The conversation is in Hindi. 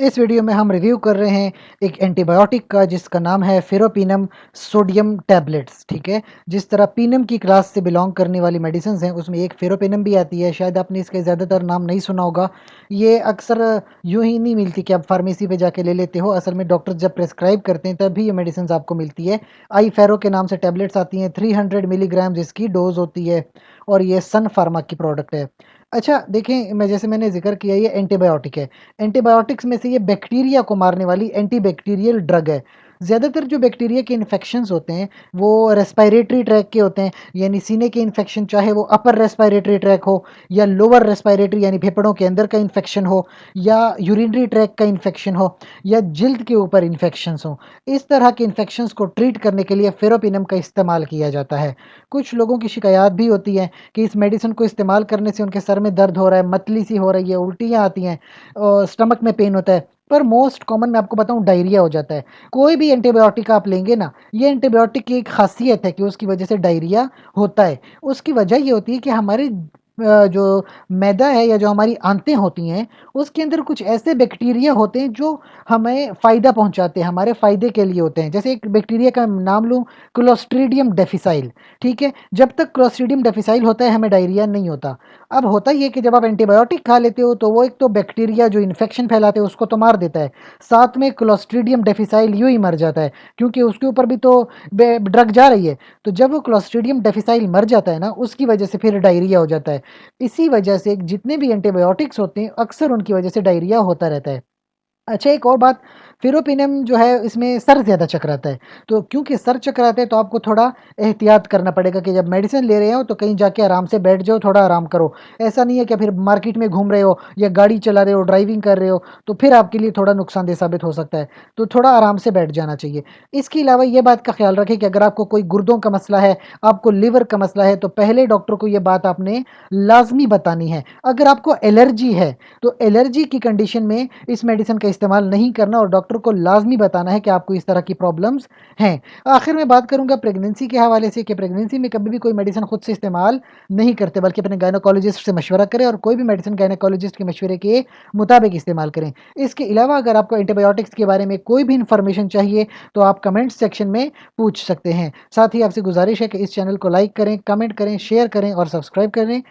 इस वीडियो में हम रिव्यू कर रहे हैं एक एंटीबायोटिक का जिसका नाम है फेरोपिनम सोडियम टैबलेट्स। ठीक है, जिस तरह पीनम की क्लास से बिलोंग करने वाली मेडिसिन हैं उसमें एक फेरोपिनम भी आती है। शायद आपने इसका ज़्यादातर नाम नहीं सुना होगा। ये अक्सर यूं ही नहीं मिलती कि आप फार्मेसी पे जाके ले लेते हो। असल में डॉक्टर जब प्रेस्क्राइब करते हैं तभी ये मेडिसिन आपको मिलती है। आई फेरो के नाम से टैबलेट्स आती हैं, 300 मिलीग्राम इसकी डोज होती है और ये सन फार्मा की प्रोडक्ट है। अच्छा देखें, मैंने ज़िक्र किया ये एंटीबायोटिक है। एंटीबायोटिक्स में से ये बैक्टीरिया को मारने वाली एंटीबैक्टीरियल ड्रग है। ज़्यादातर जो बैक्टीरिया के इन्फेक्शंस होते हैं वो रेस्पिरेटरी ट्रैक के होते हैं, यानी सीने के इन्फेक्शन, चाहे वो अपर रेस्पिरेटरी ट्रैक हो या लोअर रेस्पिरेटरी यानी फेफड़ों के अंदर का इन्फेक्शन हो, या यूरिनरी ट्रैक का इन्फेक्शन हो, या जिल्द के ऊपर इन्फेक्शंस हो। इस तरह के इन्फेक्शंस को ट्रीट करने के लिए फेरोपिनम का इस्तेमाल किया जाता है। कुछ लोगों की शिकायत भी होती है कि इस मेडिसिन को इस्तेमाल करने से उनके सर में दर्द हो रहा है, मतली सी हो रही है, उल्टियाँ आती हैं और स्टमक में पेन होता है। पर मोस्ट कॉमन मैं आपको बताऊँ डायरिया हो जाता है। कोई भी एंटीबायोटिक आप लेंगे ना, ये एंटीबायोटिक की एक ख़ासियत है कि उसकी वजह से डायरिया होता है। उसकी वजह ये होती है कि हमारे जो मैदा है या जो हमारी आंतें होती हैं, उसके अंदर कुछ ऐसे बैक्टीरिया होते हैं जो हमें फ़ायदा पहुँचाते हैं, हमारे फ़ायदे के लिए होते हैं। जैसे एक बैक्टीरिया का नाम लूँ, क्लोस्ट्रीडियम डिफिसाइल। ठीक है? जब तक क्लोस्ट्रीडियम डिफिसाइल होता है हमें डायरिया नहीं होता। अब होता ये है कि जब आप एंटीबायोटिक खा लेते हो तो वो एक तो बैक्टीरिया जो इन्फेक्शन फैलाते हैं उसको तो मार देता है, साथ में क्लोस्ट्रीडियम डिफिसाइल यूँ ही मर जाता है, क्योंकि उसके ऊपर भी तो ड्रग जा रही है। तो जब वो क्लोस्ट्रीडियम डिफिसाइल मर जाता है ना, उसकी वजह से फिर डायरिया हो जाता है। इसी वजह से जितने भी एंटीबायोटिक्स होते हैं अक्सर उनकी वजह से डायरिया होता रहता है। अच्छा एक और बात, फेरोपिनम जो है इसमें सर ज़्यादा चकराता है। तो क्योंकि सर चकराता है तो आपको थोड़ा एहतियात करना पड़ेगा कि जब मेडिसिन ले रहे हो तो कहीं जाके आराम से बैठ जाओ, थोड़ा आराम करो। ऐसा नहीं है कि फिर मार्केट में घूम रहे हो या गाड़ी चला रहे हो, ड्राइविंग कर रहे हो, तो फिर आपके लिए थोड़ा नुकसानदेह साबित हो सकता है। तो थोड़ा आराम से बैठ जाना चाहिए। इसके अलावा ये बात का ख़्याल रखें कि अगर आपको कोई गुर्दों का मसला है, आपको लिवर का मसला है, तो पहले डॉक्टर को ये बात आपने लाज़मी बतानी है। अगर आपको एलर्जी है, तो एलर्जी की कंडीशन में इस मेडिसिन का इस्तेमाल नहीं करना और डॉक्टर को लाज़मी बताना है कि आपको इस तरह की प्रॉब्लम्स हैं। आखिर में बात करूँगा प्रेगनेंसी के हवाले से कि प्रेगनेंसी में कभी भी कोई मेडिसिन खुद से इस्तेमाल नहीं करते, बल्कि अपने गायनेकोलॉजिस्ट से मशवरा करें और कोई भी मेडिसिन गायनेकोलॉजिस्ट के मशवरे के मुताबिक इस्तेमाल करें। इसके अलावा अगर आपको एंटीबायोटिक्स के बारे में कोई भी इन्फॉर्मेशन चाहिए तो आप कमेंट सेक्शन में पूछ सकते हैं। साथ ही आपसे गुजारिश है कि इस चैनल को लाइक करें, कमेंट करें, शेयर करें और सब्सक्राइब करें।